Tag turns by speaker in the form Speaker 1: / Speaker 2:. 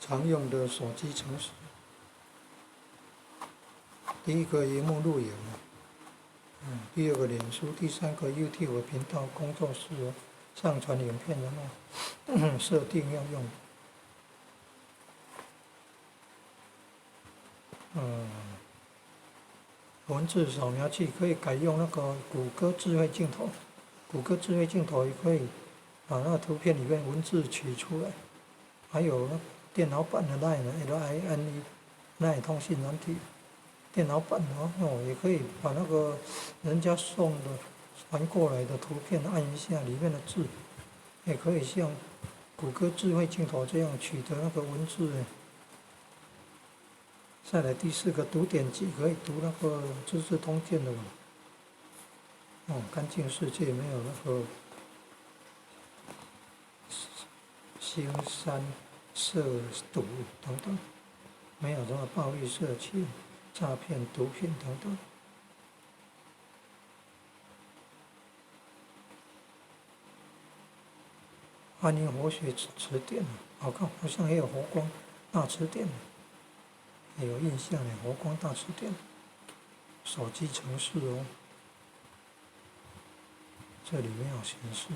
Speaker 1: 常用的手机程式。第一个荧幕录影，第二个脸书，第三个 YouTube 频道工作室上传影片的设定要用。文字扫描器可以改用那个谷歌智慧镜头，谷歌智慧镜头也可以把那个图片里面文字取出来，还有电脑版的 LINE 通信软体，电脑版的也可以把那个人家送的传过来的图片按一下里面的字，也可以像谷歌智慧镜头这样取得那个文字。再来第四个读点击可以读那个资治通鉴的干净世界没有那个腥膻涉毒等等，没有什么暴力色情、诈骗、毒品等等。安宁活学词典，好像也有活光大词典。也有印象的活光大词典，手机程式这里没有显示。